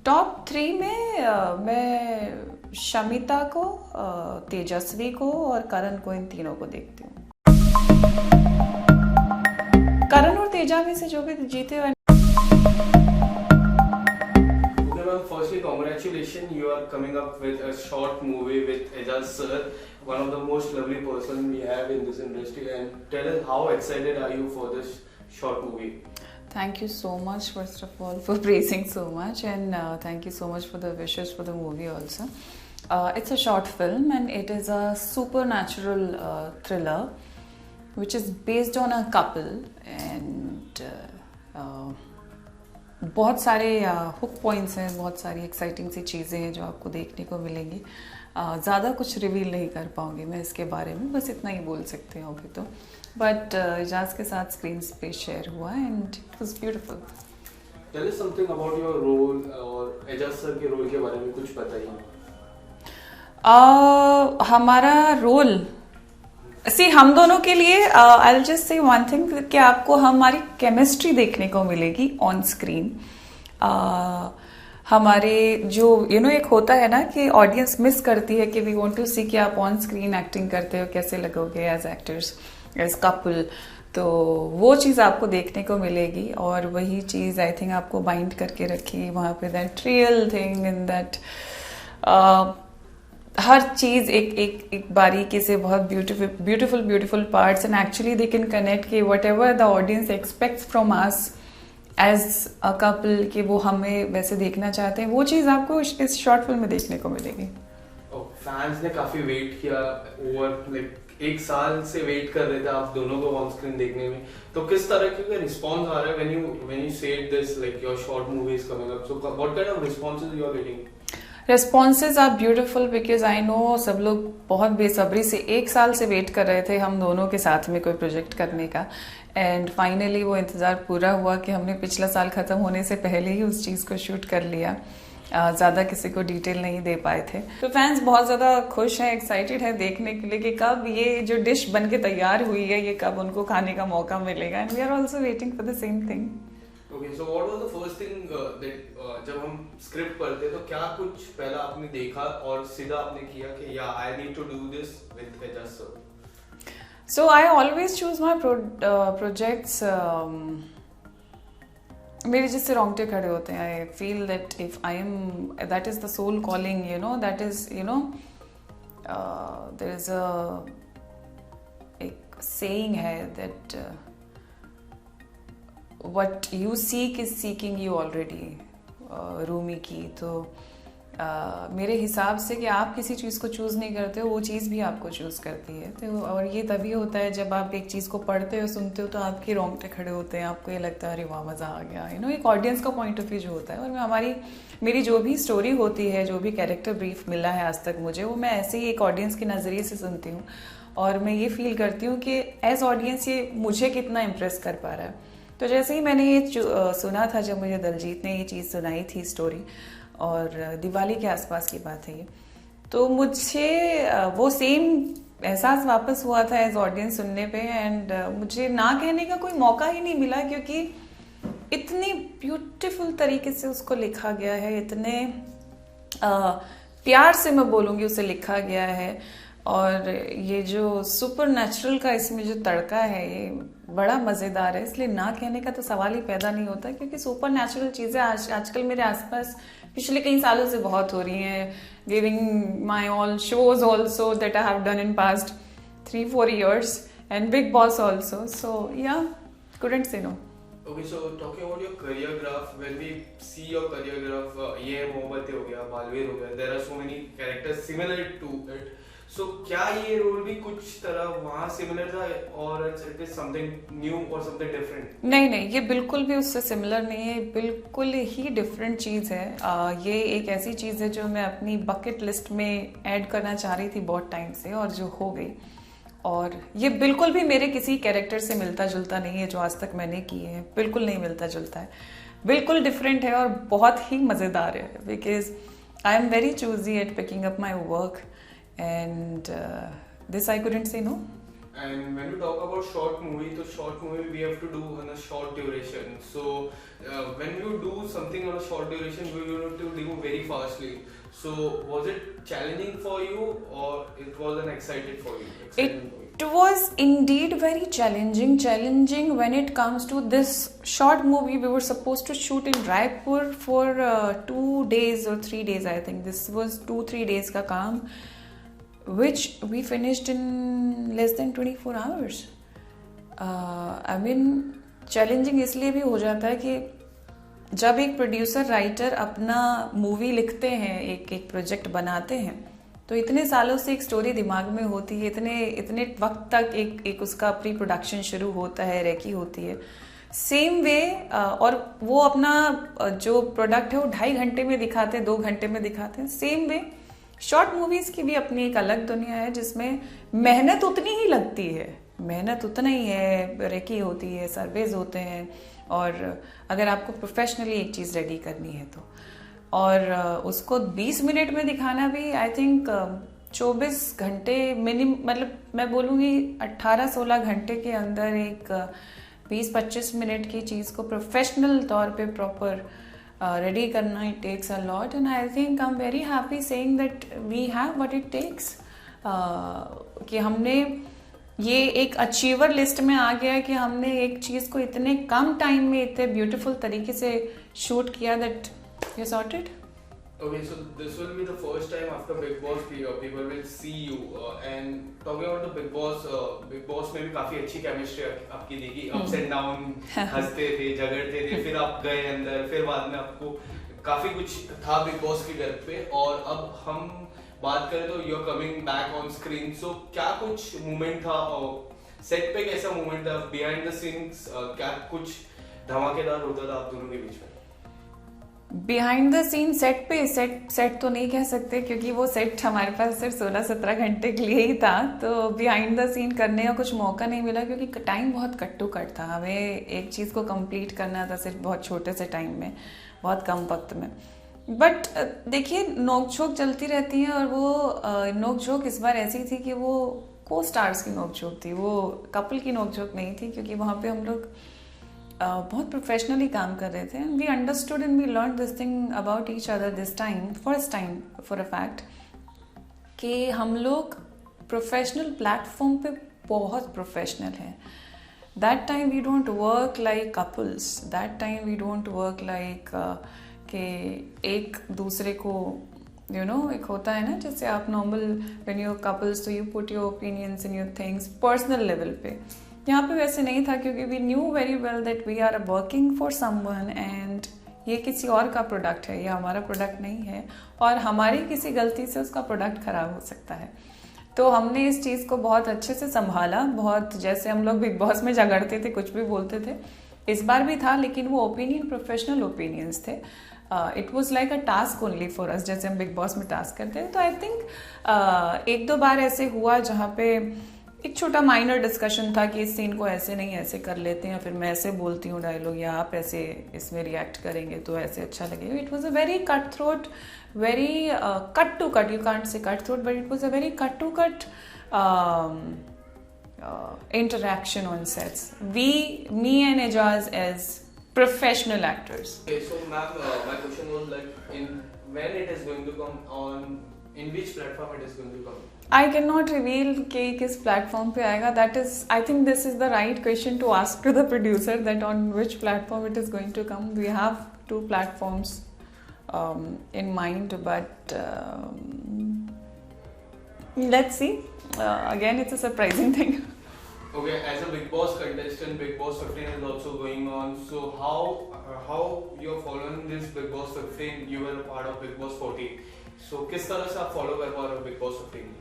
Top 3 में मैं शमिता को, तेजस्वी को और करण को, इन तीनों को देखती हूँ। करण और तेजा में से जो भी जीते हुए। Firstly, congratulations, you are coming up with a short movie with Ejaz sir, one of the most lovely person we have in this industry, and tell us how excited are you for this short movie? Thank you so much, first of all, for praising so much, and thank you so much for the wishes for the movie also. It's a short film and it is a supernatural thriller which is based on a couple, and बहुत सारे hook points हैं, बहुत सारी exciting सी चीज़ें हैं जो आपको देखने को मिलेंगी। ज़्यादा कुछ रिवील नहीं कर पाऊँगी मैं इसके बारे में, बस इतना ही बोल सकते हैं अभी तो। बट एजाज के साथ स्क्रीन पे शेयर हुआ and it was beautiful. Tell us something about your role और एजाज सर के रोल के बारे में कुछ बताइए। हमारा रोल हम दोनों के लिए I will just say one thing कि आपको हमारी केमिस्ट्री देखने को मिलेगी ऑन स्क्रीन। हमारे जो एक होता है ना कि ऑडियंस मिस करती है कि वी वांट टू सी कि आप ऑन स्क्रीन एक्टिंग करते हो, कैसे लगोगे एज एक्टर्स, एज कपल, तो वो चीज़ आपको देखने को मिलेगी और वही चीज़ आई थिंक आपको बाइंड करके रखी वहाँ पे, that real thing in that हर चीज़ एक बारीकी से, बहुत beautiful parts, and actually they can connect कि whatever the audience expects from us as a couple, कि वो हमें वैसे देखना चाहते हैं, वो चीज़ आपको इस शॉर्ट फिल्म में देखने को मिलेगी। फैंस ने काफ़ी वेट किया, ओवर लाइक 1 साल से वेट कर रहे थे आप दोनों को ऑन स्क्रीन देखने में, तो किस तरह के रिस्पॉन्स आ रहा है when you said this like your short movie is coming up, so what kind of responses you are getting? Responses are beautiful because I know सब लोग बहुत बेसब्री से 1 साल से वेट कर रहे थे हम दोनों के साथ में कोई प्रोजेक्ट करने का, एंड फाइनली वो इंतज़ार पूरा हुआ कि हमने पिछला साल ख़त्म होने से पहले ही उस चीज़ को शूट कर लिया। ज़्यादा किसी को डिटेल नहीं दे पाए थे, तो फैंस बहुत ज़्यादा खुश हैं, एक्साइटेड हैं देखने के लिए कि कब ये जो डिश बन के तैयार हुई है ये कब उनको खाने का मौका मिलेगा, and we are also waiting for the same thing. Okay, so what was the first thing that जब हम स्क्रिप्ट पढ़ते तो क्या कुछ पहला आपने देखा और सीधा आपने किया कि या I need to do this with Ejaz sir? So I always choose my projects. मेरे जिससे रोंगटे खड़े होते हैं, I feel that if I am, that is the soul calling, that is there is एक सेइंग है that what you seek is seeking you already, Rumi की। तो मेरे हिसाब से कि आप किसी चीज़ को चूज़ नहीं करते हो, वो चीज़ भी आपको चूज़ करती है। तो और ये तभी होता है जब आप एक चीज़ को पढ़ते हो, सुनते हो, तो आपके रोंगटे खड़े होते हैं, आपको ये लगता है अरे वाह मज़ा आ गया, एक ऑडियंस का पॉइंट ऑफ व्यू जो होता है। और मेरी जो भी स्टोरी होती है, जो भी कैरेक्टर ब्रीफ मिला है आज तक मुझे, वो मैं ऐसे ही एक ऑडियंस के नज़रिए से सुनती हूँ और मैं ये फील करती हूँ कि एज ऑडियंस ये मुझे कितना इम्प्रेस कर पा रहा है। तो जैसे ही मैंने ये सुना था, जब मुझे दलजीत ने ये चीज़ सुनाई थी स्टोरी, और दिवाली के आसपास की बात है ये, तो मुझे वो सेम एहसास वापस हुआ था एज ऑडियंस सुनने पे, एंड मुझे ना कहने का कोई मौका ही नहीं मिला, क्योंकि इतनी ब्यूटीफुल तरीके से उसको लिखा गया है, इतने प्यार से मैं बोलूँगी उसे लिखा गया है, और ये जो सुपर नेचुरल का इसमें जो तड़का है ये बड़ा मज़ेदार है, इसलिए ना कहने का तो सवाल ही पैदा नहीं होता, क्योंकि सुपर नेचुरल चीज़ें आजकल मेरे आसपास पिछले कई सालों से बहुत हो रही हैं, giving my all shows also that I have done in past 3-4 years and Big Boss also, so yeah, couldn't say no. Okay, so talking about your career graph, when we see your career graph, ये मोहब्बतें हो गया, बालवीर हो गया, there are so many characters similar to it. So क्या ये role भी कुछ तरह वहाँ सिमिलर था और इट इज समथिंग न्यू और समथिंग डिफरेंट? नहीं, ये बिल्कुल भी उससे सिमिलर नहीं है, बिल्कुल ही डिफरेंट चीज़ है। ये एक ऐसी चीज़ है जो मैं अपनी बकेट लिस्ट में ऐड करना चाह रही थी बहुत टाइम से, और जो हो गई। और ये बिल्कुल भी मेरे किसी कैरेक्टर से मिलता जुलता नहीं है जो आज तक मैंने किए हैं, बिल्कुल नहीं मिलता जुलता है, बिल्कुल डिफरेंट है और बहुत ही मज़ेदार है, because I am very choosy at picking up my work, and this I couldn't say no. And when we talk about short movie, तो short movie we have to do on a short duration. So when you do something on a short duration, we need to very fastly. So was it challenging for you, or it was an exciting for you? It was indeed very challenging when it comes to this short movie. We were supposed to shoot in Raipur for 2 days or 3 days. I think this was 2-3 days का काम, which we finished in less than 24 hours. I mean, challenging इसलिए भी हो जाता है कि जब एक प्रोड्यूसर राइटर अपना मूवी लिखते हैं, एक प्रोजेक्ट बनाते हैं, तो इतने सालों से एक स्टोरी दिमाग में होती है, इतने वक्त तक एक उसका प्री प्रोडक्शन शुरू होता है, रेकी होती है. सेम वे और वो अपना जो प्रोडक्ट है वो 2.5 घंटे में दिखाते हैं, 2 घंटे में दिखाते हैं. सेम वे शॉर्ट मूवीज की भी अपनी एक अलग दुनिया है जिसमें मेहनत उतनी ही लगती है, मेहनत उतना ही है, रेकी होती है, सर्वेज होते हैं, और अगर आपको प्रोफेशनली एक चीज़ रेडी करनी है तो, और उसको 20 मिनट में दिखाना भी आई थिंक 24 घंटे मतलब मैं बोलूँगी 18-16 घंटे के अंदर एक 20-25 मिनट की चीज़ को प्रोफेशनल तौर पे प्रॉपर रेडी करना, it takes a lot. And I think I am very happy saying that we have what it takes, कि हमने ये एक अचीवर लिस्ट में आ गया कि हमने एक चीज़ को इतने कम टाइम में इतने ब्यूटीफुल तरीके से शूट किया that you sorted. Okay, so this will be the first time after Big Boss people will see you, and talking about the Big Boss में भी काफी अच्छी केमिस्ट्री आपकी देखी, अप्स एंड डाउन, हंसते थे, झगड़ते थे, फिर आप गए अंदर, फिर बाद में आपको काफी कुछ था Big Boss के घर पे, और अब हम बात करें तो you are coming back on screen. So क्या कुछ मोमेंट था, सेट पे कैसा मोमेंट था, बिहाइंड द सीन्स क्या कुछ धमाकेदार होता था आप दोनों के बीच में? बिहाइंड द सीन सेट पे सेट तो नहीं कह सकते क्योंकि वो सेट हमारे पास सिर्फ 16-17 घंटे के लिए ही था, तो बिहाइंड द सीन करने का कुछ मौका नहीं मिला क्योंकि टाइम बहुत कट टू कट था. हमें एक चीज़ को कंप्लीट करना था सिर्फ बहुत छोटे से टाइम में, बहुत कम वक्त में. बट देखिए, नोक झोंक चलती रहती है, और वो नोक झोंक इस बार ऐसी थी कि वो को स्टार्स की नोक झोंक थी, वो कपल की नोक झोंक नहीं थी, क्योंकि वहाँ पे हम लोग बहुत प्रोफेशनली काम कर रहे थे. We understood and we learn this thing about each other this time, first time for a fact, कि हम लोग प्रोफेशनल प्लेटफॉर्म पे बहुत प्रोफेशनल हैं. That time we don't work like couples, that time we don't work like कि एक दूसरे को एक होता है ना, जैसे आप नॉर्मल व्हेन यू कपल्स तो you put your opinions in your things personal level पे. यहाँ पे वैसे नहीं था क्योंकि we knew very well that we are working for someone and ये किसी और का प्रोडक्ट है, ये हमारा प्रोडक्ट नहीं है, और हमारी किसी गलती से उसका प्रोडक्ट खराब हो सकता है. तो हमने इस चीज़ को बहुत अच्छे से संभाला. बहुत जैसे हम लोग बिग बॉस में झगड़ते थे, कुछ भी बोलते थे, इस बार भी था, लेकिन वो ओपिनियन प्रोफेशनल ओपिनियंस थे. It was like a task only for us, जैसे हम बिग बॉस में टास्क करते हैं. तो आई थिंक 1-2 बार ऐसे हुआ जहाँ पे एक छोटा माइनर डिस्कशन था कि इस सीन को ऐसे नहीं ऐसे कर लेते हैं, या फिर मैं ऐसे बोलती हूँ डायलॉग, या आप ऐसे इसमें रिएक्ट करेंगे तो ऐसे अच्छा लगेगा. It was a very cut throat, very cut to cut, you can't say cut throat, but it was a very cut to cut interaction on sets. Me and Ejaz as professional actors. Okay, so ma'am, my question was like, when it is going to come on, in which platform it is going to come? I cannot reveal कि किस platform पे आएगा. That is, I think this is the right question to ask to the producer, that on which platform it is going to come. We have 2 platforms in mind, but let's see. Again, it's a surprising thing. Okay, as a Big Boss contestant, Big Boss 15 is also going on. So how you're following this Big Boss 15? You were a part of Big Boss 14. So किस तरह से आप follow कर पा रहे हो Big Boss 15?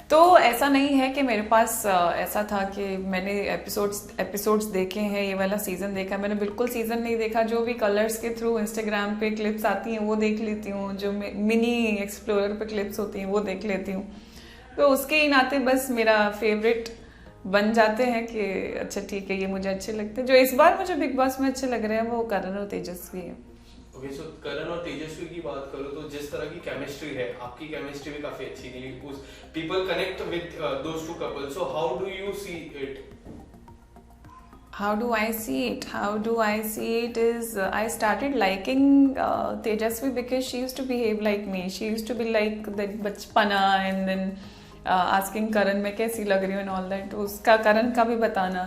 तो ऐसा नहीं है कि मेरे पास ऐसा था कि मैंने एपिसोड्स देखे हैं, ये वाला सीज़न देखा. मैंने बिल्कुल सीज़न नहीं देखा. जो भी कलर्स के थ्रू इंस्टाग्राम पे क्लिप्स आती हैं वो देख लेती हूँ, जो मिनी एक्सप्लोरर पे क्लिप्स होती हैं वो देख लेती हूँ. तो उसके ही नाते बस मेरा फेवरेट बन जाते हैं कि अच्छा ठीक है, ये मुझे अच्छे लगते हैं. जो इस बार मुझे बिग बॉस में अच्छे लग रहे हैं वो करण और तेजस्वी है. ओके, सो करण और तेजस्वी की बात करो तो जिस तरह की केमिस्ट्री है, आपकी केमिस्ट्री भी काफी अच्छी थी. उस people connect with those two couples. So how do you see it? How do I see it? How do I see it is I started liking Tejasvi because she used to behave like me. She used to be like that बचपना and then asking Karan मैं कैसी लग रही हूँ and all that. तो उसका Karan का भी बताना.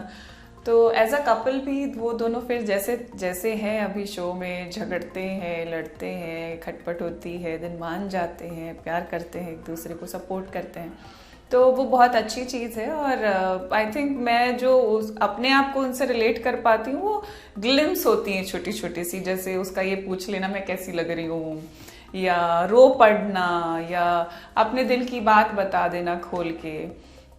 तो एज अ कपल भी वो दोनों फिर जैसे जैसे हैं अभी शो में झगड़ते हैं, लड़ते हैं, खटपट होती है, दिन मान जाते हैं, प्यार करते हैं, एक दूसरे को सपोर्ट करते हैं. तो वो बहुत अच्छी चीज़ है. और आई थिंक मैं जो अपने आप को उनसे रिलेट कर पाती हूँ वो ग्लिम्स होती हैं छोटी छोटी सी, जैसे उसका ये पूछ लेना मैं कैसी लग रही हूँ, या रो पड़ना, या अपने दिल की बात बता देना खोल के,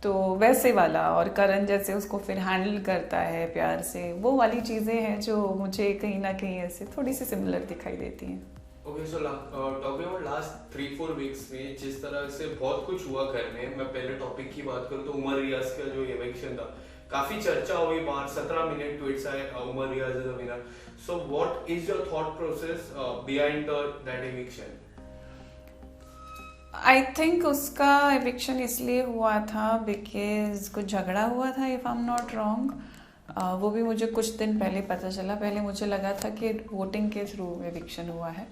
तो वैसे वाला. और करण जैसे उसको फिर हैंडल करता है प्यार से, वो वाली चीज़ें हैं जो मुझे कहीं ना कहीं ऐसे थोड़ी सी सिमिलर दिखाई देती हैं. Okay, so talking about last 3-4 weeks में जिस तरह से बहुत कुछ हुआ घर में, मैं पहले टॉपिक की बात करूँ तो उमर रियाज का जो एविक्शन था, काफी चर्चा हुई, बाहर 17 मिलियन ट्वीट्स आए, Umar Riaz is the winner. So what is your thought process behind that eviction? I think उसका एविक्शन इसलिए हुआ था बिकॉज कुछ झगड़ा हुआ था, if I am not wrong. वो भी मुझे कुछ दिन पहले पता चला. पहले मुझे लगा था कि वोटिंग के थ्रू एविक्शन हुआ है.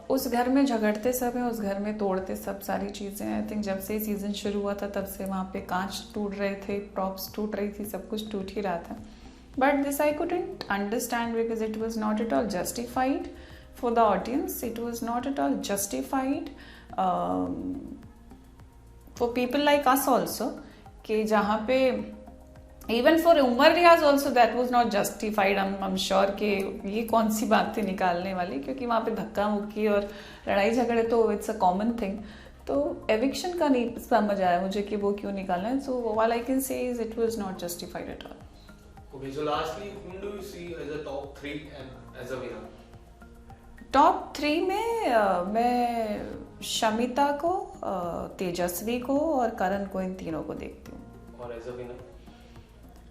उस घर में झगड़ते सब हैं, उस घर में तोड़ते सब सारी चीज़ें. आई थिंक जब से सीज़न शुरू हुआ था तब से वहाँ पे कांच टूट रहे थे, प्रॉप्स टूट रही थी, सब कुछ टूट ही रहा था. But this I couldn't understand because it was not at all justified for the audience. It was not at all justified for people like us also, कि जहाँ पे even for Umar Riaz also that was not justified. I am sure कि ये कौन सी बात थी निकालने वाली, क्योंकि वहाँ पे धक्का मुक्की और लड़ाई झगड़े तो इट्स अ कॉमन थिंग. तो एविक्शन का नहीं समझ आया मुझे कि वो क्यों निकालना है. So all I can say is it was not justified at all. Okay, so lastly whom do you see as a top 3 and as a winner? Top 3 में मैं शमिता को, तेजस्वी को और करण को, इन तीनों को देखती हूँ. और एज अ विनर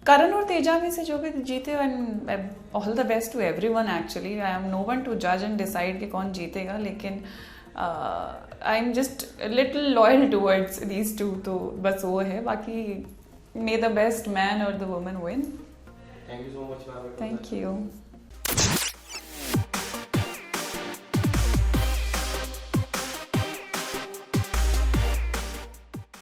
करण और तेजा में से जो भी जीते, and all the best to everyone. Actually I am no one to जज एंड डिसाइड कि कौन जीतेगा, लेकिन I am just little loyal towards these two. तो बस वो है, बाकी मे द बेस्ट मैन और the woman win. Thank you so much ma'am. Thank you.